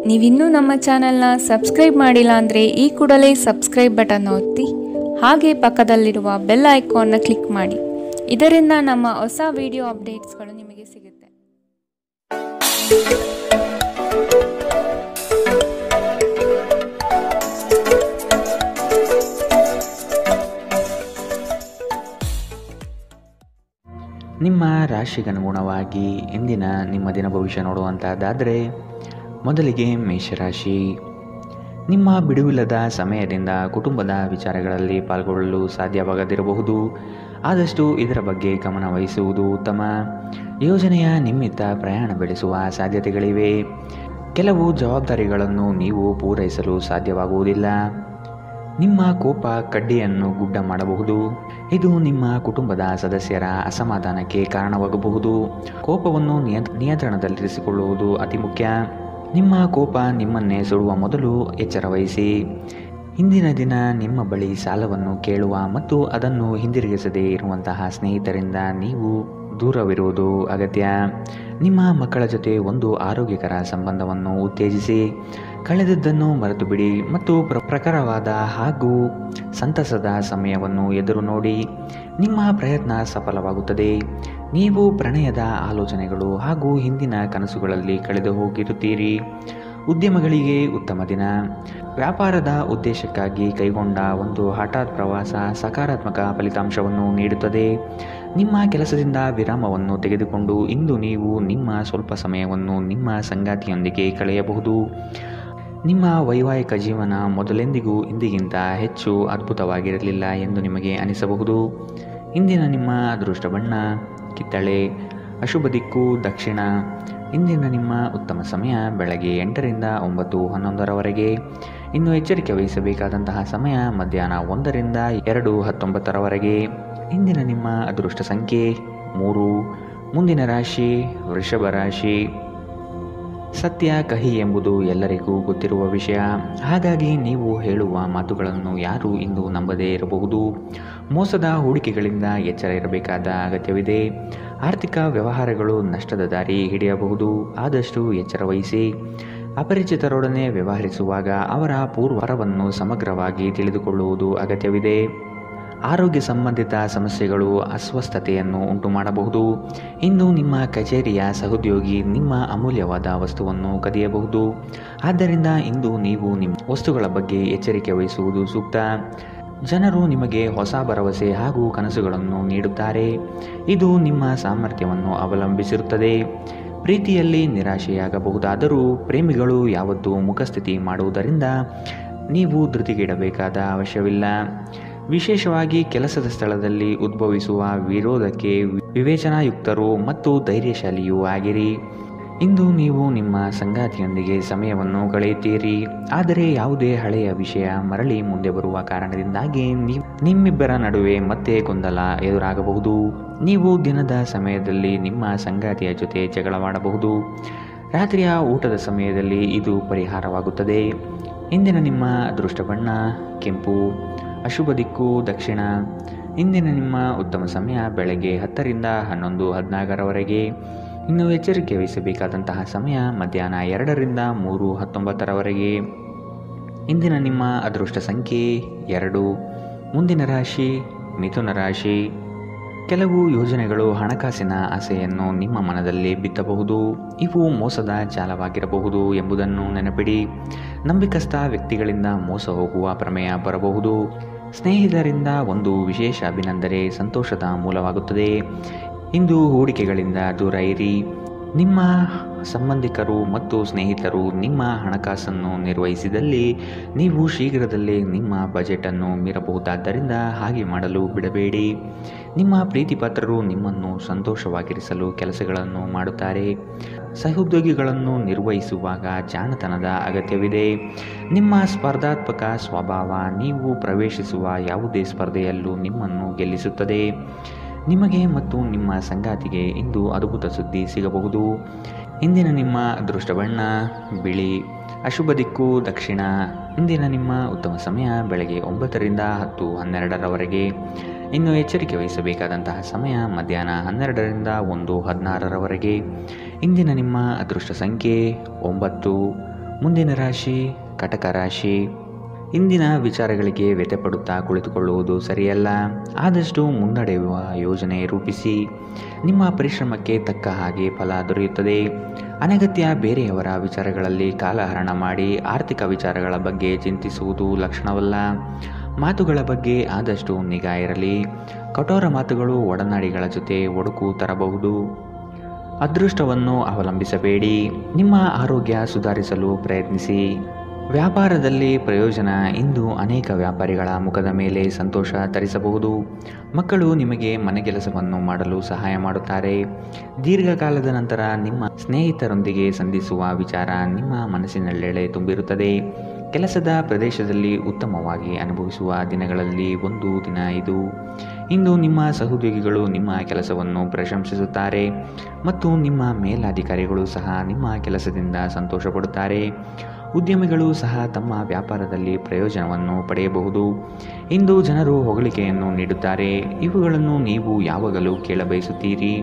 ನೀವಿನ್ನೂ ನಮ್ಮ ಚಾನೆಲ್ನ ಸಬ್ಸ್ಕ್ರೈಬ್ ಮಾಡಿಲ್ಲ ಅಂದರೆ ಈ ಕೂಡಲೇ ಸಬ್ಸ್ಕ್ರೈಬ್ ಬಟನ್ ಒತ್ತಿ ಹಾಗೆ ಪಕ್ಕದಲ್ಲಿರುವ ಬೆಲ್ ಐಕಾನ್ನ ಕ್ಲಿಕ್ ಮಾಡಿ. ಇದರಿಂದ ನಮ್ಮ ಹೊಸ ವಿಡಿಯೋ ಅಪ್ಡೇಟ್ಸ್ಗಳು ನಿಮಗೆ ಸಿಗುತ್ತೆ. ನಿಮ್ಮ ರಾಶಿಗನುಗುಣವಾಗಿ ಇಂದಿನ ನಿಮ್ಮ ದಿನ ಭವಿಷ್ಯ ನೋಡುವಂಥದ್ದಾದರೆ ಮೊದಲಿಗೆ ಮೇಷರಾಶಿ. ನಿಮ್ಮ ಬಿಡುವಿಲ್ಲದ ಸಮಯದಿಂದ ಕುಟುಂಬದ ವಿಚಾರಗಳಲ್ಲಿ ಪಾಲ್ಗೊಳ್ಳಲು ಸಾಧ್ಯವಾಗದಿರಬಹುದು. ಆದಷ್ಟು ಇದರ ಬಗ್ಗೆ ಗಮನ ವಹಿಸುವುದು ಉತ್ತಮ. ಯೋಜನೆಯ ನಿಮಿತ್ತ ಪ್ರಯಾಣ ಬೆಳೆಸುವ ಸಾಧ್ಯತೆಗಳಿವೆ. ಕೆಲವು ಜವಾಬ್ದಾರಿಗಳನ್ನು ನೀವು ಪೂರೈಸಲು ಸಾಧ್ಯವಾಗುವುದಿಲ್ಲ. ನಿಮ್ಮ ಕೋಪ ಕಡ್ಡಿಯನ್ನು ಗುಡ್ಡ ಮಾಡಬಹುದು. ಇದು ನಿಮ್ಮ ಕುಟುಂಬದ ಸದಸ್ಯರ ಅಸಮಾಧಾನಕ್ಕೆ ಕಾರಣವಾಗಬಹುದು. ಕೋಪವನ್ನು ನಿಯಂತ್ರಣದಲ್ಲಿರಿಸಿಕೊಳ್ಳುವುದು ಅತಿ ಮುಖ್ಯ. ನಿಮ್ಮ ಕೋಪ ನಿಮ್ಮನ್ನೇ ಸುಡುವ ಮೊದಲು ಎಚ್ಚರ ವಹಿಸಿ. ಇಂದಿನ ದಿನ ನಿಮ್ಮ ಬಳಿ ಸಾಲವನ್ನು ಕೇಳುವ ಮತ್ತು ಅದನ್ನು ಹಿಂದಿರುಗಿಸದೇ ಇರುವಂತಹ ಸ್ನೇಹಿತರಿಂದ ನೀವು ದೂರವಿರುವುದು ಅಗತ್ಯ. ನಿಮ್ಮ ಮಕ್ಕಳ ಜೊತೆ ಒಂದು ಆರೋಗ್ಯಕರ ಸಂಬಂಧವನ್ನು ಉತ್ತೇಜಿಸಿ. ಕಳೆದದ್ದನ್ನು ಮರೆತು ಬಿಡಿ ಮತ್ತು ಪ್ರಖರವಾದ ಹಾಗೂ ಸಂತಸದ ಸಮಯವನ್ನು ಎದುರು ನೋಡಿ. ನಿಮ್ಮ ಪ್ರಯತ್ನ ಸಫಲವಾಗುತ್ತದೆ. ನೀವು ಪ್ರಣಯದ ಆಲೋಚನೆಗಳು ಹಾಗೂ ಹಿಂದಿನ ಕನಸುಗಳಲ್ಲಿ ಕಳೆದು ಹೋಗಿರುತ್ತೀರಿ. ಉದ್ಯಮಗಳಿಗೆ ಉತ್ತಮ ದಿನ. ವ್ಯಾಪಾರದ ಉದ್ದೇಶಕ್ಕಾಗಿ ಕೈಗೊಂಡ ಒಂದು ಹಠಾತ್ ಪ್ರವಾಸ ಸಕಾರಾತ್ಮಕ ಫಲಿತಾಂಶವನ್ನು ನೀಡುತ್ತದೆ. ನಿಮ್ಮ ಕೆಲಸದಿಂದ ವಿರಾಮವನ್ನು ತೆಗೆದುಕೊಂಡು ಇಂದು ನೀವು ನಿಮ್ಮ ಸ್ವಲ್ಪ ಸಮಯವನ್ನು ನಿಮ್ಮ ಸಂಗಾತಿಯೊಂದಿಗೆ ಕಳೆಯಬಹುದು. ನಿಮ್ಮ ವೈವಾಹಿಕ ಜೀವನ ಮೊದಲೆಂದಿಗೂ ಇಂದಿಗಿಂತ ಹೆಚ್ಚು ಅದ್ಭುತವಾಗಿರಲಿಲ್ಲ ಎಂದು ನಿಮಗೆ ಅನಿಸಬಹುದು. ಇಂದಿನ ನಿಮ್ಮ ಅದೃಷ್ಟ ಬಣ್ಣ ಕಿತ್ತಳೆ. ಅಶುಭ ದಿಕ್ಕು ದಕ್ಷಿಣ. ಇಂದಿನ ನಿಮ್ಮ ಉತ್ತಮ ಸಮಯ ಬೆಳಗ್ಗೆ 8ರಿಂದ 9:11ರವರೆಗೆ. ಇನ್ನು ಎಚ್ಚರಿಕೆ ವಹಿಸಬೇಕಾದಂತಹ ಸಮಯ ಮಧ್ಯಾಹ್ನ 1ರಿಂದ 2:19ರವರೆಗೆ. ಇಂದಿನ ನಿಮ್ಮ ಅದೃಷ್ಟ ಸಂಖ್ಯೆ 3. ಮುಂದಿನ ರಾಶಿ ವೃಷಭ ರಾಶಿ. ಸತ್ಯ ಕಹಿ ಎಂಬುದು ಎಲ್ಲರಿಗೂ ಗೊತ್ತಿರುವ ವಿಷಯ. ಹಾಗಾಗಿ ನೀವು ಹೇಳುವ ಮಾತುಗಳನ್ನು ಯಾರೂ ಇಂದು ನಂಬದೇ ಇರಬಹುದು. ಮೋಸದ ಹೂಡಿಕೆಗಳಿಂದ ಎಚ್ಚರ ಇರಬೇಕಾದ ಅಗತ್ಯವಿದೆ. ಆರ್ಥಿಕ ವ್ಯವಹಾರಗಳು ನಷ್ಟದ ದಾರಿ ಹಿಡಿಯಬಹುದು. ಆದಷ್ಟು ಎಚ್ಚರ ವಹಿಸಿ. ಅಪರಿಚಿತರೊಡನೆ ವ್ಯವಹರಿಸುವಾಗ ಅವರ ಪೂರ್ವರವನ್ನು ಸಮಗ್ರವಾಗಿ ತಿಳಿದುಕೊಳ್ಳುವುದು ಅಗತ್ಯವಿದೆ. ಆರೋಗ್ಯ ಸಂಬಂಧಿತ ಸಮಸ್ಯೆಗಳು ಅಸ್ವಸ್ಥತೆಯನ್ನು ಉಂಟು ಮಾಡಬಹುದು. ಇಂದು ನಿಮ್ಮ ಕಚೇರಿಯ ಸಹೋದ್ಯೋಗಿ ನಿಮ್ಮ ಅಮೂಲ್ಯವಾದ ವಸ್ತುವನ್ನು ಕದಿಯಬಹುದು. ಆದ್ದರಿಂದ ಇಂದು ನೀವು ನಿಮ್ಮ ವಸ್ತುಗಳ ಬಗ್ಗೆ ಎಚ್ಚರಿಕೆ ವಹಿಸುವುದು ಸೂಕ್ತ. ಜನರು ನಿಮಗೆ ಹೊಸ ಭರವಸೆ ಹಾಗೂ ಕನಸುಗಳನ್ನು ನೀಡುತ್ತಾರೆ. ಇದು ನಿಮ್ಮ ಸಾಮರ್ಥ್ಯವನ್ನು ಅವಲಂಬಿಸಿರುತ್ತದೆ. ಪ್ರೀತಿಯಲ್ಲಿ ನಿರಾಶೆಯಾಗಬಹುದಾದರೂ ಪ್ರೇಮಿಗಳು ಯಾವತ್ತೂ ಮುಖಸ್ಥಿತಿ ಮಾಡುವುದರಿಂದ ನೀವು ಧೃತಿಗೆಡಬೇಕಾದ ಅವಶ್ಯವಿಲ್ಲ. ವಿಶೇಷವಾಗಿ ಕೆಲಸದ ಸ್ಥಳದಲ್ಲಿ ಉದ್ಭವಿಸುವ ವಿರೋಧಕ್ಕೆ ವಿವೇಚನಾಯುಕ್ತರು ಮತ್ತು ಧೈರ್ಯಶಾಲಿಯೂ ಆಗಿರಿ. ಇಂದು ನೀವು ನಿಮ್ಮ ಸಂಗಾತಿಯೊಂದಿಗೆ ಸಮಯವನ್ನು ಕಳೆಯುತ್ತೀರಿ. ಆದರೆ ಯಾವುದೇ ಹಳೆಯ ವಿಷಯ ಮರಳಿ ಮುಂದೆ ಬರುವ ಕಾರಣದಿಂದಾಗಿ ನಿಮ್ಮಿಬ್ಬರ ನಡುವೆ ಮತ್ತೆ ಗೊಂದಲ ಎದುರಾಗಬಹುದು. ನೀವು ದಿನದ ಸಮಯದಲ್ಲಿ ನಿಮ್ಮ ಸಂಗಾತಿಯ ಜೊತೆ ಜಗಳವಾಡಬಹುದು. ರಾತ್ರಿಯ ಊಟದ ಸಮಯದಲ್ಲಿ ಇದು ಪರಿಹಾರವಾಗುತ್ತದೆ. ಇಂದಿನ ನಿಮ್ಮ ಅದೃಷ್ಟ ಬಣ್ಣ ಕೆಂಪು. ಅಶುಭ ದಿಕ್ಕು ದಕ್ಷಿಣ. ಇಂದಿನ ನಿಮ್ಮ ಉತ್ತಮ ಸಮಯ ಬೆಳಗ್ಗೆ 10ರಿಂದ 11:14ರವರೆಗೆ. ಇನ್ನು ಎಚ್ಚರಿಕೆ ವಹಿಸಬೇಕಾದಂತಹ ಸಮಯ ಮಧ್ಯಾಹ್ನ 2ರಿಂದ 3:19ರವರೆಗೆ. ಇಂದಿನ ನಿಮ್ಮ ಅದೃಷ್ಟ ಸಂಖ್ಯೆ 2. ಮುಂದಿನ ರಾಶಿ ಮಿಥುನ ರಾಶಿ. ಕೆಲವು ಯೋಜನೆಗಳು ಹಣಕಾಸಿನ ಆಸೆಯನ್ನು ನಿಮ್ಮ ಮನದಲ್ಲಿ ಬಿತ್ತಬಹುದು. ಇವು ಮೋಸದ ಜಾಲವಾಗಿರಬಹುದು ಎಂಬುದನ್ನು ನೆನಪಿಡಿ. ನಂಬಿಕಸ್ಥ ವ್ಯಕ್ತಿಗಳಿಂದ ಮೋಸ ಹೋಗುವ ಪ್ರಮೇಯ ಬರಬಹುದು. ಸ್ನೇಹಿತರಿಂದ ಒಂದು ವಿಶೇಷ ಅಭಿನಂದನೆ ಸಂತೋಷದ ಮೂಲವಾಗುತ್ತದೆ. ಇಂದು ಹೂಡಿಕೆಗಳಿಂದ ದೂರ ಇರಿ. ನಿಮ್ಮ ಸಂಬಂಧಿಕರು ಮತ್ತು ಸ್ನೇಹಿತರು ನಿಮ್ಮ ಹಣಕಾಸನ್ನು ನಿರ್ವಹಿಸಿದಲ್ಲಿ ನೀವು ಶೀಘ್ರದಲ್ಲೇ ನಿಮ್ಮ ಬಜೆಟನ್ನು ಮೀರಬಹುದಾದ್ದರಿಂದ ಹಾಗೆ ಮಾಡಲು ಬಿಡಬೇಡಿ. ನಿಮ್ಮ ಪ್ರೀತಿಪಾತ್ರರು ನಿಮ್ಮನ್ನು ಸಂತೋಷವಾಗಿರಿಸಲು ಕೆಲಸಗಳನ್ನು ಮಾಡುತ್ತಾರೆ. ಸಹೋದ್ಯೋಗಿಗಳನ್ನು ನಿರ್ವಹಿಸುವಾಗ ಜಾಣತನದ ಅಗತ್ಯವಿದೆ. ನಿಮ್ಮ ಸ್ಪರ್ಧಾತ್ಮಕ ಸ್ವಭಾವ ನೀವು ಪ್ರವೇಶಿಸುವ ಯಾವುದೇ ಸ್ಪರ್ಧೆಯಲ್ಲೂ ನಿಮ್ಮನ್ನು ಗೆಲ್ಲಿಸುತ್ತದೆ. ನಿಮಗೆ ಮತ್ತು ನಿಮ್ಮ ಸಂಗಾತಿಗೆ ಇಂದು ಅದ್ಭುತ ಸುದ್ದಿ ಸಿಗಬಹುದು. ಇಂದಿನ ನಿಮ್ಮ ಅದೃಷ್ಟ ಬಣ್ಣ ಬಿಳಿ. ಅಶುಭ ದಿಕ್ಕು ದಕ್ಷಿಣ. ಇಂದಿನ ನಿಮ್ಮ ಉತ್ತಮ ಸಮಯ ಬೆಳಗ್ಗೆ 9ರಿಂದ 10:12ರವರೆಗೆ. ಇನ್ನು ಎಚ್ಚರಿಕೆ ವಹಿಸಬೇಕಾದಂತಹ ಸಮಯ ಮಧ್ಯಾಹ್ನ 12ರಿಂದ 1:16ರವರೆಗೆ. ಇಂದಿನ ನಿಮ್ಮ ಅದೃಷ್ಟ ಸಂಖ್ಯೆ 9. ಮುಂದಿನ ರಾಶಿ ಕಟಕ ರಾಶಿ. ಇಂದಿನ ವಿಚಾರಗಳಿಗೆ ವ್ಯಥೆಪಡುತ್ತಾ ಕುಳಿತುಕೊಳ್ಳುವುದು ಸರಿಯಲ್ಲ. ಆದಷ್ಟು ಮುನ್ನಡೆಯುವ ಯೋಜನೆ ರೂಪಿಸಿ. ನಿಮ್ಮ ಪರಿಶ್ರಮಕ್ಕೆ ತಕ್ಕ ಹಾಗೆ ಫಲ ದೊರೆಯುತ್ತದೆ. ಅನಗತ್ಯ ಬೇರೆಯವರ ವಿಚಾರಗಳಲ್ಲಿ ಕಾಲಹರಣ ಮಾಡಿ ಆರ್ಥಿಕ ವಿಚಾರಗಳ ಬಗ್ಗೆ ಚಿಂತಿಸುವುದು ಲಕ್ಷಣವಲ್ಲ. ಮಾತುಗಳ ಬಗ್ಗೆ ಆದಷ್ಟು ನಿಗಾ ಇರಲಿ. ಕಠೋರ ಮಾತುಗಳು ಒಡನಾಡಿಗಳ ಜೊತೆ ಒಡುಕು ತರಬಹುದು. ಅದೃಷ್ಟವನ್ನು ಅವಲಂಬಿಸಬೇಡಿ. ನಿಮ್ಮ ಆರೋಗ್ಯ ಸುಧಾರಿಸಲು ಪ್ರಯತ್ನಿಸಿ. ವ್ಯಾಪಾರದಲ್ಲಿ ಪ್ರಯೋಜನ. ಇಂದು ಅನೇಕ ವ್ಯಾಪಾರಿಗಳ ಮುಖದ ಮೇಲೆ ಸಂತೋಷ ತರಿಸಬಹುದು. ಮಕ್ಕಳು ನಿಮಗೆ ಮನೆಗೆಲಸವನ್ನು ಮಾಡಲು ಸಹಾಯ ಮಾಡುತ್ತಾರೆ. ದೀರ್ಘಕಾಲದ ನಂತರ ನಿಮ್ಮ ಸ್ನೇಹಿತರೊಂದಿಗೆ ಸಂಧಿಸುವ ವಿಚಾರ ನಿಮ್ಮ ಮನಸ್ಸಿನೆಲ್ಲೆಡೆ ತುಂಬಿರುತ್ತದೆ. ಕೆಲಸದ ಪ್ರದೇಶದಲ್ಲಿ ಉತ್ತಮವಾಗಿ ಅನುಭವಿಸುವ ದಿನಗಳಲ್ಲಿ ಒಂದು ದಿನ ಇದು. ಇಂದು ನಿಮ್ಮ ಸಹೋದ್ಯೋಗಿಗಳು ನಿಮ್ಮ ಕೆಲಸವನ್ನು ಪ್ರಶಂಸಿಸುತ್ತಾರೆ ಮತ್ತು ನಿಮ್ಮ ಮೇಲಧಿಕಾರಿಗಳು ಸಹ ನಿಮ್ಮ ಕೆಲಸದಿಂದ ಸಂತೋಷಪಡುತ್ತಾರೆ. ಉದ್ಯಮಿಗಳು ಸಹ ತಮ್ಮ ವ್ಯಾಪಾರದಲ್ಲಿ ಪ್ರಯೋಜನವನ್ನು ಪಡೆಯಬಹುದು. ಇಂದು ಜನರು ಹೊಗಳಿಕೆಯನ್ನು ನೀಡುತ್ತಾರೆ. ಇವುಗಳನ್ನು ನೀವು ಯಾವಾಗಲೂ ಕೇಳಬಯಸುತ್ತೀರಿ.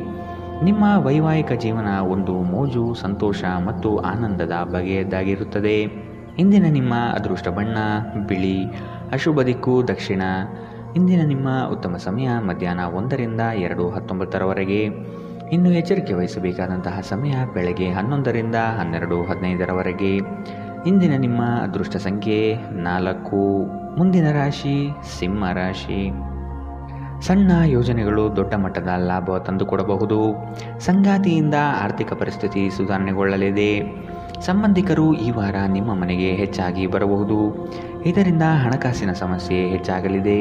ನಿಮ್ಮ ವೈವಾಹಿಕ ಜೀವನ ಒಂದು ಮೋಜು, ಸಂತೋಷ ಮತ್ತು ಆನಂದದ ಬಗೆಯದ್ದಾಗಿರುತ್ತದೆ. ಇಂದಿನ ನಿಮ್ಮ ಅದೃಷ್ಟ ಬಣ್ಣ ಬಿಳಿ. ಅಶುಭ ದಿಕ್ಕು ದಕ್ಷಿಣ. ಇಂದಿನ ನಿಮ್ಮ ಉತ್ತಮ ಸಮಯ ಮಧ್ಯಾಹ್ನ 1ರಿಂದ 2:19 ಇನ್ನು ಎಚ್ಚರಿಕೆ ವಹಿಸಬೇಕಾದಂತಹ ಸಮಯ ಬೆಳಗ್ಗೆ 11ರಿಂದ 12:15 ಇಂದಿನ ನಿಮ್ಮ ಅದೃಷ್ಟ ಸಂಖ್ಯೆ 4. ಮುಂದಿನ ರಾಶಿ ಸಿಂಹ ರಾಶಿ. ಸಣ್ಣ ಯೋಜನೆಗಳು ದೊಡ್ಡ ಮಟ್ಟದ ಲಾಭ ತಂದುಕೊಡಬಹುದು. ಸಂಗಾತಿಯಿಂದ ಆರ್ಥಿಕ ಪರಿಸ್ಥಿತಿ ಸುಧಾರಣೆಗೊಳ್ಳಲಿದೆ. ಸಂಬಂಧಿಕರು ಈ ವಾರ ನಿಮ್ಮ ಮನೆಗೆ ಹೆಚ್ಚಾಗಿ ಬರಬಹುದು. ಇದರಿಂದ ಹಣಕಾಸಿನ ಸಮಸ್ಯೆ ಹೆಚ್ಚಾಗಲಿದೆ.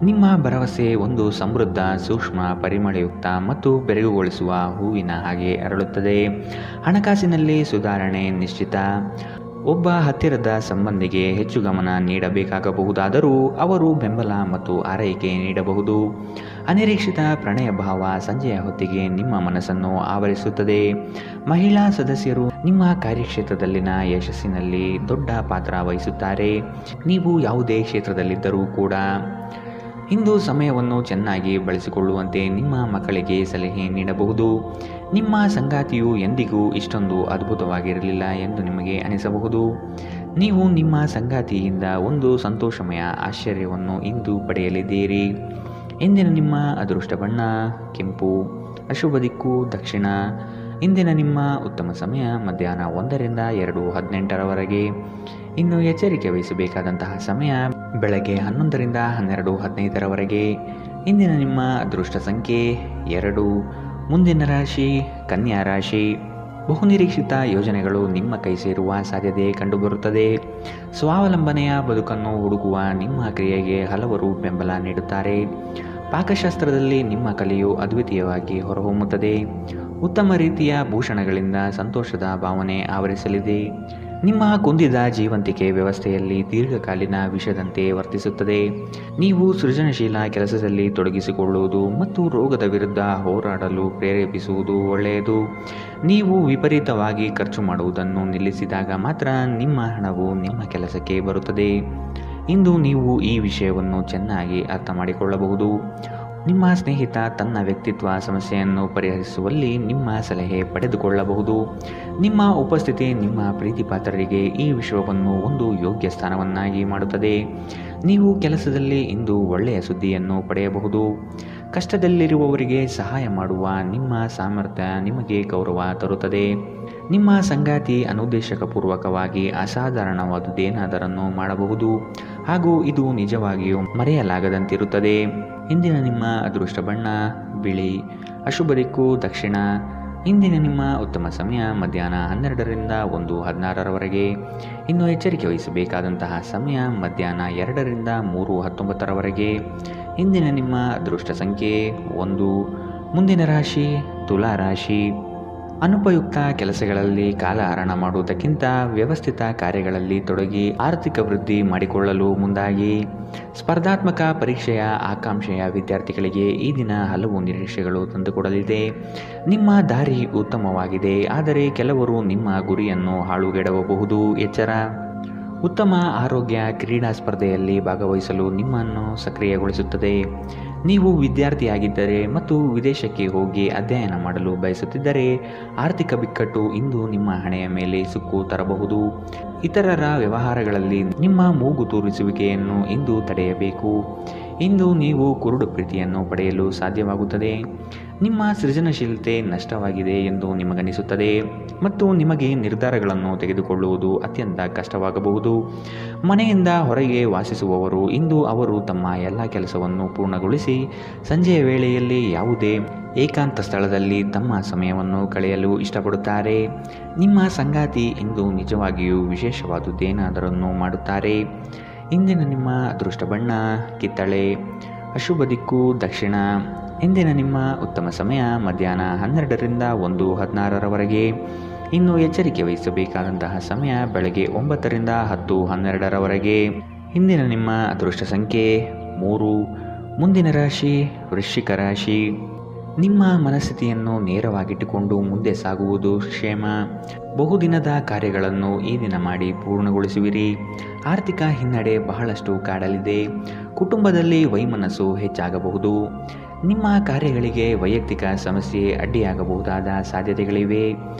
ನಿಮ್ಮ ಭರವಸೆ ಒಂದು ಸಮೃದ್ಧ, ಸೂಕ್ಷ್ಮ, ಪರಿಮಳಯುಕ್ತ ಮತ್ತು ಬೆರಗುಗೊಳಿಸುವ ಹೂವಿನ ಹಾಗೆ ಅರಳುತ್ತದೆ. ಹಣಕಾಸಿನಲ್ಲಿ ಸುಧಾರಣೆ ನಿಶ್ಚಿತ. ಒಬ್ಬ ಹತ್ತಿರದ ಸಂಬಂಧಿಗೆ ಹೆಚ್ಚು ಗಮನ ನೀಡಬೇಕಾಗಬಹುದಾದರೂ ಅವರು ಬೆಂಬಲ ಮತ್ತು ಆರೈಕೆ ನೀಡಬಹುದು. ಅನಿರೀಕ್ಷಿತ ಪ್ರಣಯ ಭಾವ ಸಂಜೆಯ ಹೊತ್ತಿಗೆ ನಿಮ್ಮ ಮನಸ್ಸನ್ನು ಆವರಿಸುತ್ತದೆ. ಮಹಿಳಾ ಸದಸ್ಯರು ನಿಮ್ಮ ಕಾರ್ಯಕ್ಷೇತ್ರದಲ್ಲಿನ ಯಶಸ್ಸಿನಲ್ಲಿ ದೊಡ್ಡ ಪಾತ್ರ ವಹಿಸುತ್ತಾರೆ. ನೀವು ಯಾವುದೇ ಕ್ಷೇತ್ರದಲ್ಲಿದ್ದರೂ ಕೂಡ ಇಂದು ಸಮಯವನ್ನು ಚೆನ್ನಾಗಿ ಬಳಸಿಕೊಳ್ಳುವಂತೆ ನಿಮ್ಮ ಮಕ್ಕಳಿಗೆ ಸಲಹೆ ನೀಡಬಹುದು. ನಿಮ್ಮ ಸಂಗಾತಿಯು ಎಂದಿಗೂ ಇಷ್ಟೊಂದು ಅದ್ಭುತವಾಗಿರಲಿಲ್ಲ ಎಂದು ನಿಮಗೆ ಅನಿಸಬಹುದು. ನೀವು ನಿಮ್ಮ ಸಂಗಾತಿಯಿಂದ ಒಂದು ಸಂತೋಷಮಯ ಆಶ್ಚರ್ಯವನ್ನು ಇಂದು ಪಡೆಯಲಿದ್ದೀರಿ. ಇಂದಿನ ನಿಮ್ಮ ಅದೃಷ್ಟ ಬಣ್ಣ ಕೆಂಪು. ಅಶುಭ ದಿಕ್ಕು ದಕ್ಷಿಣ. ಇಂದಿನ ನಿಮ್ಮ ಉತ್ತಮ ಸಮಯ ಮಧ್ಯಾಹ್ನ 1ರಿಂದ 2:18 ಇನ್ನು ಎಚ್ಚರಿಕೆ ವಹಿಸಬೇಕಾದಂತಹ ಸಮಯ ಬೆಳಗ್ಗೆ 11ರಿಂದ 12:15 ಇಂದಿನ ನಿಮ್ಮ ಅದೃಷ್ಟ ಸಂಖ್ಯೆ 2. ಮುಂದಿನ ರಾಶಿ ಕನ್ಯಾ ರಾಶಿ. ಬಹುನಿರೀಕ್ಷಿತ ಯೋಜನೆಗಳು ನಿಮ್ಮ ಕೈ ಸೇರುವ ಸಾಧ್ಯತೆ ಕಂಡುಬರುತ್ತದೆ. ಸ್ವಾವಲಂಬನೆಯ ಬದುಕನ್ನು ಹುಡುಕುವ ನಿಮ್ಮ ಕ್ರಿಯೆಗೆ ಹಲವರು ಬೆಂಬಲ ನೀಡುತ್ತಾರೆ. ಪಾಕಶಾಸ್ತ್ರದಲ್ಲಿ ನಿಮ್ಮ ಕಲೆಯು ಅದ್ವಿತೀಯವಾಗಿ ಹೊರಹೊಮ್ಮುತ್ತದೆ. ಉತ್ತಮ ರೀತಿಯ ಭೂಷಣಗಳಿಂದ ಸಂತೋಷದ ಭಾವನೆ ಆವರಿಸಲಿದೆ. ನಿಮ್ಮ ಕುಂದಿದ ಜೀವಂತಿಕೆ ವ್ಯವಸ್ಥೆಯಲ್ಲಿ ದೀರ್ಘಕಾಲೀನ ವಿಷದಂತೆ ವರ್ತಿಸುತ್ತದೆ. ನೀವು ಸೃಜನಶೀಲ ಕೆಲಸದಲ್ಲಿ ತೊಡಗಿಸಿಕೊಳ್ಳುವುದು ಮತ್ತು ರೋಗದ ವಿರುದ್ಧ ಹೋರಾಡಲು ಪ್ರೇರೇಪಿಸುವುದು ಒಳ್ಳೆಯದು. ನೀವು ವಿಪರೀತವಾಗಿ ಖರ್ಚು ಮಾಡುವುದನ್ನು ನಿಲ್ಲಿಸಿದಾಗ ಮಾತ್ರ ನಿಮ್ಮ ಹಣವು ನಿಮ್ಮ ಕೆಲಸಕ್ಕೆ ಬರುತ್ತದೆ. ಇಂದು ನೀವು ಈ ವಿಷಯವನ್ನು ಚೆನ್ನಾಗಿ ಅರ್ಥ ಮಾಡಿಕೊಳ್ಳಬಹುದು. ನಿಮ್ಮ ಸ್ನೇಹಿತ ತನ್ನ ವ್ಯಕ್ತಿತ್ವ ಸಮಸ್ಯೆಯನ್ನು ಪರಿಹರಿಸುವಲ್ಲಿ ನಿಮ್ಮ ಸಲಹೆ ಪಡೆದುಕೊಳ್ಳಬಹುದು. ನಿಮ್ಮ ಉಪಸ್ಥಿತಿ ನಿಮ್ಮ ಪ್ರೀತಿಪಾತ್ರರಿಗೆ ಈ ವಿಷಯವನ್ನು ಒಂದು ಯೋಗ್ಯ ಸ್ಥಾನವನ್ನಾಗಿ ಮಾಡುತ್ತದೆ. ನೀವು ಕೆಲಸದಲ್ಲಿ ಇಂದು ಒಳ್ಳೆಯ ಸುದ್ದಿಯನ್ನು ಪಡೆಯಬಹುದು. ಕಷ್ಟದಲ್ಲಿರುವವರಿಗೆ ಸಹಾಯ ಮಾಡುವ ನಿಮ್ಮ ಸಾಮರ್ಥ್ಯ ನಿಮಗೆ ಗೌರವ ತರುತ್ತದೆ. ನಿಮ್ಮ ಸಂಗಾತಿ ಅನುದ್ದೇಶಪೂರ್ವಕವಾಗಿ ಅಸಾಧಾರಣವಾದುದೇನಾದರನ್ನು ಮಾಡಬಹುದು ಹಾಗೂ ಇದು ನಿಜವಾಗಿಯೂ ಮರೆಯಲಾಗದಂತಿರುತ್ತದೆ. ಇಂದಿನ ನಿಮ್ಮ ಅದೃಷ್ಟ ಬಣ್ಣ ಬಿಳಿ. ಅಶುಭ ದಿಕ್ಕು ದಕ್ಷಿಣ. ಇಂದಿನ ನಿಮ್ಮ ಉತ್ತಮ ಸಮಯ ಮಧ್ಯಾಹ್ನ 12ರಿಂದ 1:16 ಇನ್ನು ಎಚ್ಚರಿಕೆ ವಹಿಸಬೇಕಾದಂತಹ ಸಮಯ ಮಧ್ಯಾಹ್ನ 2ರಿಂದ 3:19 ಇಂದಿನ ನಿಮ್ಮ ಅದೃಷ್ಟ ಸಂಖ್ಯೆ 1. ಮುಂದಿನ ರಾಶಿ ತುಲಾ ರಾಶಿ. ಅನುಪಯುಕ್ತ ಕೆಲಸಗಳಲ್ಲಿ ಕಾಲಹರಣ ಮಾಡುವುದಕ್ಕಿಂತ ವ್ಯವಸ್ಥಿತ ಕಾರ್ಯಗಳಲ್ಲಿ ತೊಡಗಿ ಆರ್ಥಿಕ ವೃದ್ಧಿ ಮಾಡಿಕೊಳ್ಳಲು ಮುಂದಾಗಿ. ಸ್ಪರ್ಧಾತ್ಮಕ ಪರೀಕ್ಷೆಯ ಆಕಾಂಕ್ಷೆಯ ವಿದ್ಯಾರ್ಥಿಗಳಿಗೆ ಈ ದಿನ ಹಲವು ನಿರೀಕ್ಷೆಗಳು ತಂದುಕೊಡಲಿದೆ. ನಿಮ್ಮ ದಾರಿ ಉತ್ತಮವಾಗಿದೆ, ಆದರೆ ಕೆಲವರು ನಿಮ್ಮ ಗುರಿಯನ್ನು ಹಾಳುಗೆಡವಬಹುದು. ಎಚ್ಚರ. ಉತ್ತಮ ಆರೋಗ್ಯ ಕ್ರೀಡಾ ಸ್ಪರ್ಧೆಯಲ್ಲಿ ಭಾಗವಹಿಸಲು ನಿಮ್ಮನ್ನು ಸಕ್ರಿಯಗೊಳಿಸುತ್ತದೆ. ನೀವು ವಿದ್ಯಾರ್ಥಿಯಾಗಿದ್ದರೆ ಮತ್ತು ವಿದೇಶಕ್ಕೆ ಹೋಗಿ ಅಧ್ಯಯನ ಮಾಡಲು ಬಯಸುತ್ತಿದ್ದರೆ ಆರ್ಥಿಕ ಬಿಕ್ಕಟ್ಟು ಇಂದು ನಿಮ್ಮ ಹಣೆಯ ಮೇಲೆ ಸುಕ್ಕು ತರಬಹುದು. ಇತರರ ವ್ಯವಹಾರಗಳಲ್ಲಿ ನಿಮ್ಮ ಮೂಗು ತೂರಿಸುವಿಕೆಯನ್ನು ಇಂದು ತಡೆಯಬೇಕು. ಇಂದು ನೀವು ಕುರುಡು ಪ್ರೀತಿಯನ್ನು ಪಡೆಯಲು ಸಾಧ್ಯವಾಗುತ್ತದೆ. ನಿಮ್ಮ ಸೃಜನಶೀಲತೆ ನಷ್ಟವಾಗಿದೆ ಎಂದು ನಿಮಗನಿಸುತ್ತದೆ ಮತ್ತು ನಿಮಗೆ ನಿರ್ಧಾರಗಳನ್ನು ತೆಗೆದುಕೊಳ್ಳುವುದು ಅತ್ಯಂತ ಕಷ್ಟವಾಗಬಹುದು. ಮನೆಯಿಂದ ಹೊರಗೆ ವಾಸಿಸುವವರು ಇಂದು ಅವರು ತಮ್ಮ ಎಲ್ಲ ಕೆಲಸವನ್ನು ಪೂರ್ಣಗೊಳಿಸಿ ಸಂಜೆಯ ವೇಳೆಯಲ್ಲಿ ಯಾವುದೇ ಏಕಾಂತ ಸ್ಥಳದಲ್ಲಿ ತಮ್ಮ ಸಮಯವನ್ನು ಕಳೆಯಲು ಇಷ್ಟಪಡುತ್ತಾರೆ. ನಿಮ್ಮ ಸಂಗಾತಿ ಇಂದು ನಿಜವಾಗಿಯೂ ವಿಶೇಷವಾದುದೇನಾದರನ್ನು ಮಾಡುತ್ತಾರೆ. ಇಂದಿನ ನಿಮ್ಮ ಅದೃಷ್ಟ ಬಣ್ಣ ಕಿತ್ತಳೆ. ಅಶುಭ ದಿಕ್ಕು ದಕ್ಷಿಣ. ಇಂದಿನ ನಿಮ್ಮ ಉತ್ತಮ ಸಮಯ ಮಧ್ಯಾಹ್ನ 12ರಿಂದ 1:16ರವರೆಗೆ. ಇನ್ನು ಎಚ್ಚರಿಕೆ ವಹಿಸಬೇಕಾದಂತಹ ಸಮಯ ಬೆಳಗ್ಗೆ 9ರಿಂದ 10:12ರವರೆಗೆ. ಇಂದಿನ ನಿಮ್ಮ ಅದೃಷ್ಟ ಸಂಖ್ಯೆ 3. ಮುಂದಿನ ರಾಶಿ ವೃಶ್ಚಿಕ ರಾಶಿ. ನಿಮ್ಮ ಮನಸ್ಥಿತಿಯನ್ನು ನೇರವಾಗಿಟ್ಟುಕೊಂಡು ಮುಂದೆ ಸಾಗುವುದು ಕ್ಷೇಮ. ಬಹುದಿನದ ಕಾರ್ಯಗಳನ್ನು ಈ ದಿನ ಮಾಡಿ ಪೂರ್ಣಗೊಳಿಸುವಿರಿ. ಆರ್ಥಿಕ ಹಿನ್ನಡೆ ಬಹಳಷ್ಟು ಕಾಡಲಿದೆ. ಕುಟುಂಬದಲ್ಲಿ ವೈಮನಸ್ಸು ಹೆಚ್ಚಾಗಬಹುದು. ನಿಮ್ಮ ಕಾರ್ಯಗಳಿಗೆ ವೈಯಕ್ತಿಕ ಸಮಸ್ಯೆ ಅಡ್ಡಿಯಾಗಬಹುದಾದ ಸಾಧ್ಯತೆಗಳಿವೆ.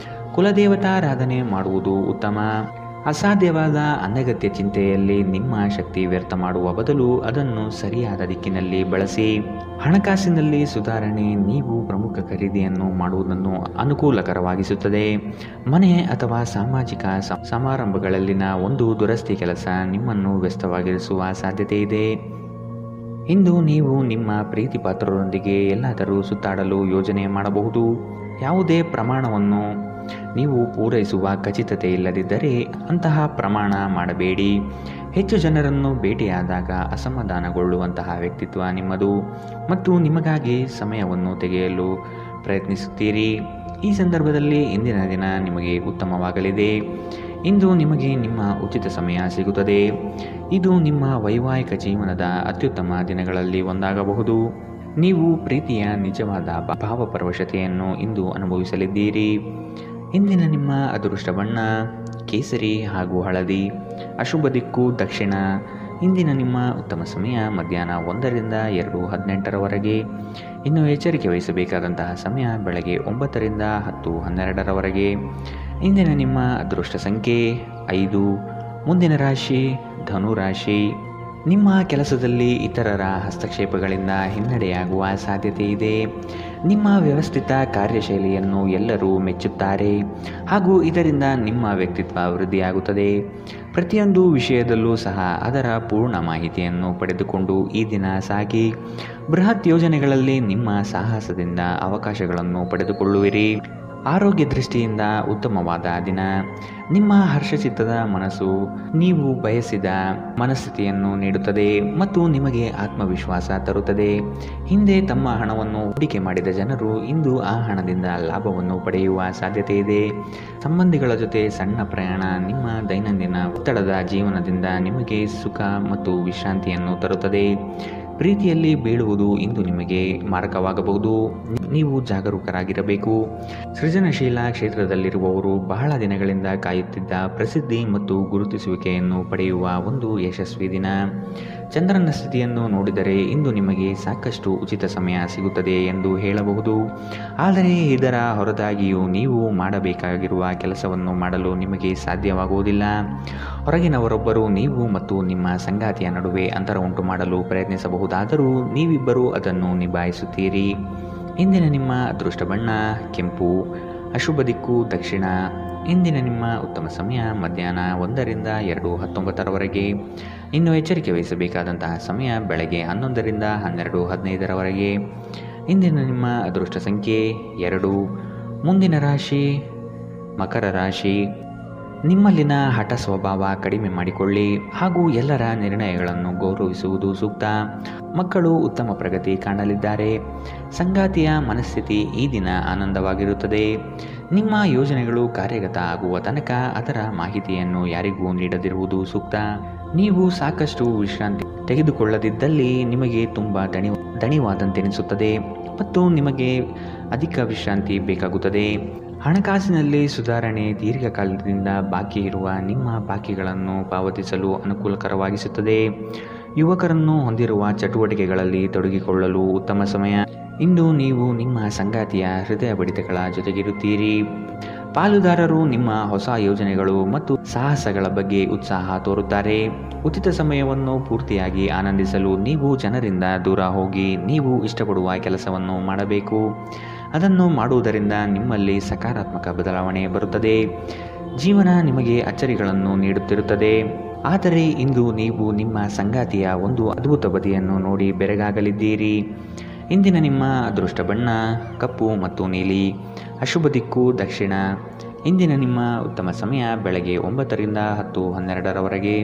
ಕುಲದೇವತಾರಾಧನೆ ಮಾಡುವುದು ಉತ್ತಮ. ಅಸಾಧ್ಯವಾದ ಅನಗತ್ಯ ಚಿಂತೆಯಲ್ಲಿ ನಿಮ್ಮ ಶಕ್ತಿ ವ್ಯರ್ಥ ಮಾಡುವ ಬದಲು ಅದನ್ನು ಸರಿಯಾದ ದಿಕ್ಕಿನಲ್ಲಿ ಬಳಸಿ. ಹಣಕಾಸಿನಲ್ಲಿ ಸುಧಾರಣೆ ನೀವು ಪ್ರಮುಖ ಖರೀದಿಯನ್ನು ಮಾಡುವುದನ್ನು ಅನುಕೂಲಕರವಾಗಿಸುತ್ತದೆ. ಮನೆ ಅಥವಾ ಸಾಮಾಜಿಕ ಸಮಾರಂಭಗಳಲ್ಲಿನ ಒಂದು ದುರಸ್ತಿ ಕೆಲಸ ನಿಮ್ಮನ್ನು ವ್ಯಸ್ತವಾಗಿರಿಸುವ ಸಾಧ್ಯತೆ ಇದೆ. ಇಂದು ನೀವು ನಿಮ್ಮ ಪ್ರೀತಿ ಪಾತ್ರರೊಂದಿಗೆ ಎಲ್ಲಾದರೂ ಸುತ್ತಾಡಲು ಯೋಜನೆ ಮಾಡಬಹುದು. ಯಾವುದೇ ಪ್ರಮಾಣವನ್ನು ನೀವು ಪೂರೈಸುವ ಖಚಿತತೆ ಇಲ್ಲದಿದ್ದರೆ ಅಂತಹ ಪ್ರಮಾಣ ಮಾಡಬೇಡಿ. ಹೆಚ್ಚು ಜನರನ್ನು ಭೇಟಿಯಾದಾಗ ಅಸಮಾಧಾನಗೊಳ್ಳುವಂತಹ ವ್ಯಕ್ತಿತ್ವ ನಿಮ್ಮದು ಮತ್ತು ನಿಮಗಾಗಿ ಸಮಯವನ್ನು ತೆಗೆಯಲು ಪ್ರಯತ್ನಿಸುತ್ತೀರಿ. ಈ ಸಂದರ್ಭದಲ್ಲಿ ಇಂದಿನ ದಿನ ನಿಮಗೆ ಉತ್ತಮವಾಗಲಿದೆ. ಇಂದು ನಿಮಗೆ ನಿಮ್ಮ ಉಚಿತ ಸಮಯ ಸಿಗುತ್ತದೆ. ಇದು ನಿಮ್ಮ ವೈವಾಹಿಕ ಜೀವನದ ಅತ್ಯುತ್ತಮ ದಿನಗಳಲ್ಲಿ ಒಂದಾಗಬಹುದು. ನೀವು ಪ್ರೀತಿಯ ನಿಜವಾದ ಭಾವಪರವಶತೆಯನ್ನು ಇಂದು ಅನುಭವಿಸಲಿದ್ದೀರಿ. ಇಂದಿನ ನಿಮ್ಮ ಅದೃಷ್ಟ ಬಣ್ಣ ಕೇಸರಿ ಹಾಗೂ ಹಳದಿ. ಅಶುಭ ದಿಕ್ಕು ದಕ್ಷಿಣ. ಇಂದಿನ ನಿಮ್ಮ ಉತ್ತಮ ಸಮಯ ಮಧ್ಯಾಹ್ನ 1ರಿಂದ 2:18ರವರೆಗೆ. ಇನ್ನು ಎಚ್ಚರಿಕೆ ವಹಿಸಬೇಕಾದಂತಹ ಸಮಯ ಬೆಳಗ್ಗೆ 9ರಿಂದ 10:12ರವರೆಗೆ. ಇಂದಿನ ನಿಮ್ಮ ಅದೃಷ್ಟ ಸಂಖ್ಯೆ 5. ಮುಂದಿನ ರಾಶಿ ಧನು ರಾಶಿ. ನಿಮ್ಮ ಕೆಲಸದಲ್ಲಿ ಇತರರ ಹಸ್ತಕ್ಷೇಪಗಳಿಂದ ಹಿನ್ನಡೆಯಾಗುವ ಸಾಧ್ಯತೆ ಇದೆ. ನಿಮ್ಮ ವ್ಯವಸ್ಥಿತ ಕಾರ್ಯಶೈಲಿಯನ್ನು ಎಲ್ಲರೂ ಮೆಚ್ಚುತ್ತಾರೆ ಹಾಗೂ ಇದರಿಂದ ನಿಮ್ಮ ವ್ಯಕ್ತಿತ್ವ ವೃದ್ಧಿಯಾಗುತ್ತದೆ. ಪ್ರತಿಯೊಂದು ವಿಷಯದಲ್ಲೂ ಸಹ ಅದರ ಪೂರ್ಣ ಮಾಹಿತಿಯನ್ನು ಪಡೆದುಕೊಂಡು ಈ ದಿನ ಸಾಗಿ. ಬೃಹತ್ ಯೋಜನೆಗಳಲ್ಲಿ ನಿಮ್ಮ ಸಾಹಸದಿಂದ ಅವಕಾಶಗಳನ್ನು ಪಡೆದುಕೊಳ್ಳುವಿರಿ. ಆರೋಗ್ಯ ದೃಷ್ಟಿಯಿಂದ ಉತ್ತಮವಾದ ದಿನ. ನಿಮ್ಮ ಹರ್ಷಚಿತ್ತದ ಮನಸ್ಸು ನೀವು ಬಯಸಿದ ಮನಸ್ಥಿತಿಯನ್ನು ನೀಡುತ್ತದೆ ಮತ್ತು ನಿಮಗೆ ಆತ್ಮವಿಶ್ವಾಸ ತರುತ್ತದೆ. ಹಿಂದೆ ತಮ್ಮ ಹಣವನ್ನು ಹೂಡಿಕೆ ಮಾಡಿದ ಜನರು ಇಂದು ಆ ಹಣದಿಂದ ಲಾಭವನ್ನು ಪಡೆಯುವ ಸಾಧ್ಯತೆ ಇದೆ. ಸಂಬಂಧಿಗಳ ಜೊತೆ ಸಣ್ಣ ಪ್ರಯಾಣ ನಿಮ್ಮ ದೈನಂದಿನ ಒತ್ತಡದ ಜೀವನದಿಂದ ನಿಮಗೆ ಸುಖ ಮತ್ತು ವಿಶ್ರಾಂತಿಯನ್ನು ತರುತ್ತದೆ. ಪ್ರೀತಿಯಲ್ಲಿ ಬೀಳುವುದು ಇಂದು ನಿಮಗೆ ಮಾರಕವಾಗಬಹುದು. ನೀವು ಜಾಗರೂಕರಾಗಿರಬೇಕು. ಸೃಜನಶೀಲ ಕ್ಷೇತ್ರದಲ್ಲಿರುವವರು ಬಹಳ ದಿನಗಳಿಂದ ಕಾಯುತ್ತಿದ್ದ ಪ್ರಸಿದ್ಧಿ ಮತ್ತು ಗುರುತಿಸುವಿಕೆಯನ್ನು ಪಡೆಯುವ ಒಂದು ಯಶಸ್ವಿ ದಿನ. ಚಂದ್ರನ ಸ್ಥಿತಿಯನ್ನು ನೋಡಿದರೆ ಇಂದು ನಿಮಗೆ ಸಾಕಷ್ಟು ಉಚಿತ ಸಮಯ ಸಿಗುತ್ತದೆ ಎಂದು ಹೇಳಬಹುದು. ಆದರೆ ಇದರ ಹೊರತಾಗಿಯೂ ನೀವು ಮಾಡಬೇಕಾಗಿರುವ ಕೆಲಸವನ್ನು ಮಾಡಲು ನಿಮಗೆ ಸಾಧ್ಯವಾಗುವುದಿಲ್ಲ. ಹೊರಗಿನವರೊಬ್ಬರು ನೀವು ಮತ್ತು ನಿಮ್ಮ ಸಂಗಾತಿಯ ನಡುವೆ ಅಂತರ ಉಂಟು ಮಾಡಲು ಪ್ರಯತ್ನಿಸಬಹುದಾದರೂ ನೀವಿಬ್ಬರೂ ಅದನ್ನು ನಿಭಾಯಿಸುತ್ತೀರಿ. ಇಂದಿನ ನಿಮ್ಮ ಅದೃಷ್ಟ ಬಣ್ಣ ಕೆಂಪು. ಅಶುಭ ದಿಕ್ಕು ದಕ್ಷಿಣ. ಇಂದಿನ ನಿಮ್ಮ ಉತ್ತಮ ಸಮಯ ಮಧ್ಯಾಹ್ನ 1ರಿಂದ 2:19ರವರೆಗೆ. ಇನ್ನು ಎಚ್ಚರಿಕೆ ವಹಿಸಬೇಕಾದಂತಹ ಸಮಯ ಬೆಳಗ್ಗೆ 11ರಿಂದ 12:15ರವರೆಗೆ. ಇಂದಿನ ನಿಮ್ಮ ಅದೃಷ್ಟ ಸಂಖ್ಯೆ 2. ಮುಂದಿನ ರಾಶಿ ಮಕರ ರಾಶಿ. ನಿಮ್ಮಲ್ಲಿನ ಹಠ ಸ್ವಭಾವ ಕಡಿಮೆ ಮಾಡಿಕೊಳ್ಳಿ ಹಾಗೂ ಎಲ್ಲರ ನಿರ್ಣಯಗಳನ್ನು ಗೌರವಿಸುವುದು ಸೂಕ್ತ. ಮಕ್ಕಳು ಉತ್ತಮ ಪ್ರಗತಿ ಕಾಣಲಿದ್ದಾರೆ. ಸಂಗಾತಿಯ ಮನಸ್ಥಿತಿ ಈ ದಿನ ಆನಂದವಾಗಿರುತ್ತದೆ. ನಿಮ್ಮ ಯೋಜನೆಗಳು ಕಾರ್ಯಗತ ಆಗುವ ತನಕ ಅದರ ಮಾಹಿತಿಯನ್ನು ಯಾರಿಗೂ ನೀಡದಿರುವುದು ಸೂಕ್ತ. ನೀವು ಸಾಕಷ್ಟು ವಿಶ್ರಾಂತಿ ತೆಗೆದುಕೊಳ್ಳದಿದ್ದಲ್ಲಿ ನಿಮಗೆ ತುಂಬ ದಣಿವಾದಂತೆನಿಸುತ್ತದೆ ಮತ್ತು ನಿಮಗೆ ಅಧಿಕ ವಿಶ್ರಾಂತಿ ಬೇಕಾಗುತ್ತದೆ. ಹಣಕಾಸಿನಲ್ಲಿ ಸುಧಾರಣೆ ದೀರ್ಘಕಾಲದಿಂದ ಬಾಕಿ ಇರುವ ನಿಮ್ಮ ಬಾಕಿಗಳನ್ನು ಪಾವತಿಸಲು ಅನುಕೂಲಕರವಾಗಿಸುತ್ತದೆ. ಯುವಕರನ್ನು ಹೊಂದಿರುವ ಚಟುವಟಿಕೆಗಳಲ್ಲಿ ತೊಡಗಿಕೊಳ್ಳಲು ಉತ್ತಮ ಸಮಯ. ಇಂದು ನೀವು ನಿಮ್ಮ ಸಂಗಾತಿಯ ಹೃದಯ ಬಡಿತಗಳ ಜೊತೆಗಿರುತ್ತೀರಿ. ಪಾಲುದಾರರು ನಿಮ್ಮ ಹೊಸ ಯೋಜನೆಗಳು ಮತ್ತು ಸಾಹಸಗಳ ಬಗ್ಗೆ ಉತ್ಸಾಹ ತೋರುತ್ತಾರೆ. ಉಚಿತ ಸಮಯವನ್ನು ಪೂರ್ತಿಯಾಗಿ ಆನಂದಿಸಲು ನೀವು ಜನರಿಂದ ದೂರ ಹೋಗಿ ನೀವು ಇಷ್ಟಪಡುವ ಕೆಲಸವನ್ನು ಮಾಡಬೇಕು. ಅದನ್ನು ಮಾಡುವುದರಿಂದ ನಿಮ್ಮಲ್ಲಿ ಸಕಾರಾತ್ಮಕ ಬದಲಾವಣೆ ಬರುತ್ತದೆ. ಜೀವನ ನಿಮಗೆ ಅಚ್ಚರಿಗಳನ್ನು ನೀಡುತ್ತಿರುತ್ತದೆ, ಆದರೆ ಇಂದು ನೀವು ನಿಮ್ಮ ಸಂಗಾತಿಯ ಒಂದು ಅದ್ಭುತ ಬದಿಯನ್ನು ನೋಡಿ ಬೆರಗಾಗಲಿದ್ದೀರಿ. ಇಂದಿನ ನಿಮ್ಮ ಅದೃಷ್ಟ ಬಣ್ಣ ಕಪ್ಪು ಮತ್ತು ನೀಲಿ. ಅಶುಭ ದಿಕ್ಕು ದಕ್ಷಿಣ. ಇಂದಿನ ನಿಮ್ಮ ಉತ್ತಮ ಸಮಯ ಬೆಳಗ್ಗೆ 9ರಿಂದ 10:12ರವರೆಗೆ.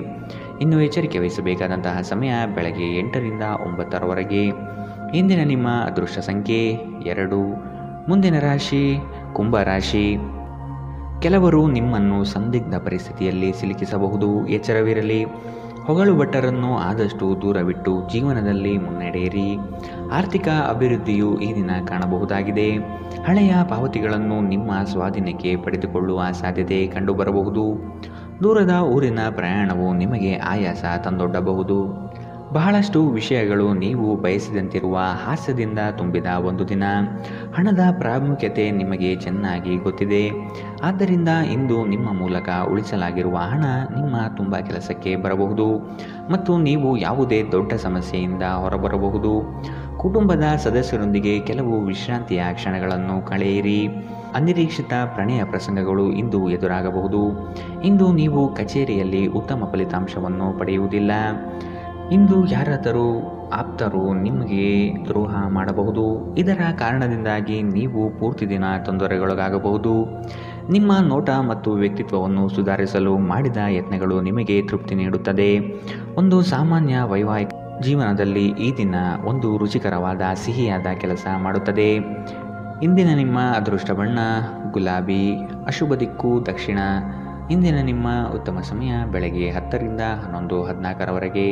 ಇನ್ನು ಎಚ್ಚರಿಕೆ ವಹಿಸಬೇಕಾದಂತಹ ಸಮಯ ಬೆಳಗ್ಗೆ 8ರಿಂದ 9ರವರೆಗೆ. ಇಂದಿನ ನಿಮ್ಮ ಅದೃಷ್ಟ ಸಂಖ್ಯೆ 2. ಮುಂದಿನ ರಾಶಿ ಕುಂಭ ರಾಶಿ. ಕೆಲವರು ನಿಮ್ಮನ್ನು ಸಂದಿಗ್ಧ ಪರಿಸ್ಥಿತಿಯಲ್ಲಿ ಸಿಲುಕಿಸಬಹುದು, ಎಚ್ಚರವಿರಲಿ. ಹೊಗಳು ಭಟ್ಟರನ್ನು ಆದಷ್ಟು ದೂರವಿಟ್ಟು ಜೀವನದಲ್ಲಿ ಮುನ್ನಡೆಯಿರಿ. ಆರ್ಥಿಕ ಅಭಿವೃದ್ಧಿಯು ಈ ದಿನ ಕಾಣಬಹುದಾಗಿದೆ. ಹಳೆಯ ಪಾವತಿಗಳನ್ನು ನಿಮ್ಮ ಸ್ವಾಧೀನಕ್ಕೆ ಪಡೆದುಕೊಳ್ಳುವ ಸಾಧ್ಯತೆ ಕಂಡುಬರಬಹುದು. ದೂರದ ಊರಿನ ಪ್ರಯಾಣವು ನಿಮಗೆ ಆಯಾಸ ತಂದೊಡ್ಡಬಹುದು. ಬಹಳಷ್ಟು ವಿಷಯಗಳು ನೀವು ಬಯಸಿದಂತಿರುವ ಹಾಸ್ಯದಿಂದ ತುಂಬಿದ ಒಂದು ದಿನ. ಹಣದ ಪ್ರಾಮುಖ್ಯತೆ ನಿಮಗೆ ಚೆನ್ನಾಗಿ ಗೊತ್ತಿದೆ. ಆದ್ದರಿಂದ ಇಂದು ನಿಮ್ಮ ಮೂಲಕ ಉಳಿಸಲಾಗಿರುವ ಹಣ ನಿಮ್ಮ ತುಂಬ ಕೆಲಸಕ್ಕೆ ಬರಬಹುದು ಮತ್ತು ನೀವು ಯಾವುದೇ ದೊಡ್ಡ ಸಮಸ್ಯೆಯಿಂದ ಹೊರಬರಬಹುದು. ಕುಟುಂಬದ ಸದಸ್ಯರೊಂದಿಗೆ ಕೆಲವು ವಿಶ್ರಾಂತಿಯ ಕ್ಷಣಗಳನ್ನು ಕಳೆಯಿರಿ. ಅನಿರೀಕ್ಷಿತ ಪ್ರಣಯ ಪ್ರಸಂಗಗಳು ಇಂದು ಎದುರಾಗಬಹುದು. ಇಂದು ನೀವು ಕಚೇರಿಯಲ್ಲಿ ಉತ್ತಮ ಫಲಿತಾಂಶವನ್ನು ಪಡೆಯುವುದಿಲ್ಲ. ಇಂದು ಯಾರಾದರೂ ಆಪ್ತರು ನಿಮಗೆ ದ್ರೋಹ ಮಾಡಬಹುದು. ಇದರ ಕಾರಣದಿಂದಾಗಿ ನೀವು ಪೂರ್ತಿ ದಿನ ತೊಂದರೆಗೊಳಗಾಗಬಹುದು. ನಿಮ್ಮ ನೋಟ ಮತ್ತು ವ್ಯಕ್ತಿತ್ವವನ್ನು ಸುಧಾರಿಸಲು ಮಾಡಿದ ಯತ್ನಗಳು ನಿಮಗೆ ತೃಪ್ತಿ ನೀಡುತ್ತದೆ. ಒಂದು ಸಾಮಾನ್ಯ ವೈವಾಹಿಕ ಜೀವನದಲ್ಲಿ ಈ ದಿನ ಒಂದು ರುಚಿಕರವಾದ ಸಿಹಿಯಾದ ಕೆಲಸ ಮಾಡುತ್ತದೆ. ಇಂದಿನ ನಿಮ್ಮ ಅದೃಷ್ಟ ಬಣ್ಣ ಗುಲಾಬಿ. ಅಶುಭ ದಿಕ್ಕು ದಕ್ಷಿಣ. ಇಂದಿನ ನಿಮ್ಮ ಉತ್ತಮ ಸಮಯ ಬೆಳಗ್ಗೆ 10ರಿಂದ 11:14ರವರೆಗೆ.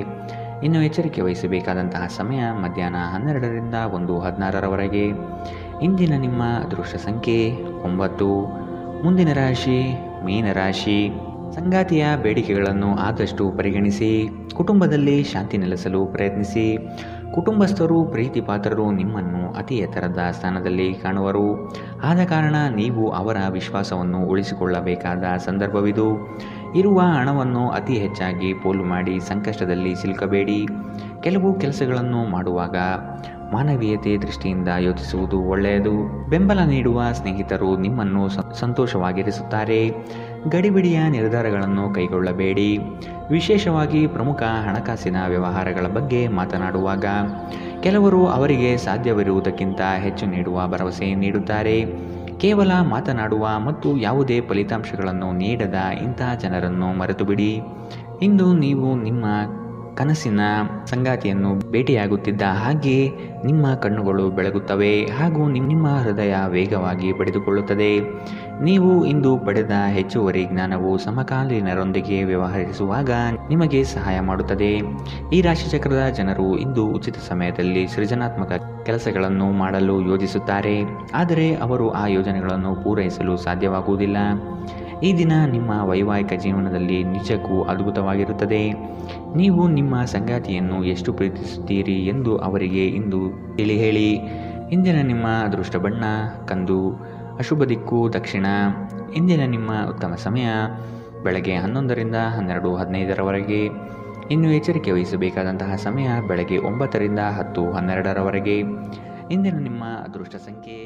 ಇನ್ನು ಎಚ್ಚರಿಕೆ ವಹಿಸಬೇಕಾದಂತಹ ಸಮಯ ಮಧ್ಯಾಹ್ನ 12ರಿಂದ 1:16ರವರೆಗೆ. ಇಂದಿನ ನಿಮ್ಮ ಅದೃಷ್ಟ ಸಂಖ್ಯೆ 9. ಮುಂದಿನ ರಾಶಿ ಮೀನರಾಶಿ. ಸಂಗಾತಿಯ ಬೇಡಿಕೆಗಳನ್ನು ಆದಷ್ಟು ಪರಿಗಣಿಸಿ. ಕುಟುಂಬದಲ್ಲಿ ಶಾಂತಿ ನೆಲೆಸಲು ಪ್ರಯತ್ನಿಸಿ. ಕುಟುಂಬಸ್ಥರು ಪ್ರೀತಿ ಪಾತ್ರರು ನಿಮ್ಮನ್ನು ಅತಿ ಎತ್ತರದ ಸ್ಥಾನದಲ್ಲಿ ಕಾಣುವರು. ಆದ ಕಾರಣ ನೀವು ಅವರ ವಿಶ್ವಾಸವನ್ನು ಉಳಿಸಿಕೊಳ್ಳಬೇಕಾದ ಸಂದರ್ಭವಿದು. ಇರುವ ಹಣವನ್ನು ಅತಿ ಹೆಚ್ಚಾಗಿ ಪೋಲು ಮಾಡಿ ಸಂಕಷ್ಟದಲ್ಲಿ ಸಿಲುಕಬೇಡಿ. ಕೆಲವು ಕೆಲಸಗಳನ್ನು ಮಾಡುವಾಗ ಮಾನವೀಯತೆ ದೃಷ್ಟಿಯಿಂದ ಯೋಚಿಸುವುದು ಒಳ್ಳೆಯದು. ಬೆಂಬಲ ನೀಡುವ ಸ್ನೇಹಿತರು ನಿಮ್ಮನ್ನು ಸಂತೋಷವಾಗಿರಿಸುತ್ತಾರೆ. ಗಡಿಬಿಡಿಯ ನಿರ್ಧಾರಗಳನ್ನು ಕೈಗೊಳ್ಳಬೇಡಿ. ವಿಶೇಷವಾಗಿ ಪ್ರಮುಖ ಹಣಕಾಸಿನ ವ್ಯವಹಾರಗಳ ಬಗ್ಗೆ ಮಾತನಾಡುವಾಗ ಕೆಲವರು ಅವರಿಗೆ ಸಾಧ್ಯವಿರುವುದಕ್ಕಿಂತ ಹೆಚ್ಚು ನೀಡುವ ಭರವಸೆ ನೀಡುತ್ತಾರೆ. ಕೇವಲ ಮಾತನಾಡುವ ಮತ್ತು ಯಾವುದೇ ಫಲಿತಾಂಶಗಳನ್ನು ನೀಡದ ಇಂತಹ ಜನರನ್ನು ಮರೆತುಬಿಡಿ. ಇಂದು ನೀವು ನಿಮ್ಮ ಕನಸಿನ ಸಂಗಾತಿಯನ್ನು ಭೇಟಿಯಾಗುತ್ತಿದ್ದ ಹಾಗೆ ನಿಮ್ಮ ಕಣ್ಣುಗಳು ಬೆಳಗುತ್ತವೆ ಹಾಗೂ ನಿಮ್ಮ ಹೃದಯ ವೇಗವಾಗಿ ಬಡಿದುಕೊಳ್ಳುತ್ತದೆ. ನೀವು ಇಂದು ಪಡೆದ ಹೆಚ್ಚುವರಿ ಜ್ಞಾನವು ಸಮಕಾಲೀನರೊಂದಿಗೆ ವ್ಯವಹರಿಸುವಾಗ ನಿಮಗೆ ಸಹಾಯ ಮಾಡುತ್ತದೆ. ಈ ರಾಶಿಚಕ್ರದ ಜನರು ಇಂದು ಉಚಿತ ಸಮಯದಲ್ಲಿ ಸೃಜನಾತ್ಮಕ ಕೆಲಸಗಳನ್ನು ಮಾಡಲು ಯೋಜಿಸುತ್ತಾರೆ, ಆದರೆ ಅವರು ಆ ಯೋಜನೆಗಳನ್ನು ಪೂರೈಸಲು ಸಾಧ್ಯವಾಗುವುದಿಲ್ಲ. ಈ ದಿನ ನಿಮ್ಮ ವೈವಾಹಿಕ ಜೀವನದಲ್ಲಿ ನಿಜಕ್ಕೂ ಅದ್ಭುತವಾಗಿರುತ್ತದೆ. ನೀವು ನಿಮ್ಮ ಸಂಗಾತಿಯನ್ನು ಎಷ್ಟು ಪ್ರೀತಿಸುತ್ತೀರಿ ಎಂದು ಅವರಿಗೆ ಇಂದು ತಿಳಿ ಹೇಳಿ. ಇಂದಿನ ನಿಮ್ಮ ಅದೃಷ್ಟ ಬಣ್ಣ ಕಂದು. ಅಶುಭ ದಿಕ್ಕು ದಕ್ಷಿಣ. ಇಂದಿನ ನಿಮ್ಮ ಉತ್ತಮ ಸಮಯ ಬೆಳಗ್ಗೆ 11ರಿಂದ 12:15ರವರೆಗೆ. ಇನ್ನು ಎಚ್ಚರಿಕೆ ವಹಿಸಬೇಕಾದಂತಹ ಸಮಯ ಬೆಳಗ್ಗೆ 9ರಿಂದ 10:12ರವರೆಗೆ. ಇಂದಿನ ನಿಮ್ಮ ಅದೃಷ್ಟ ಸಂಖ್ಯೆ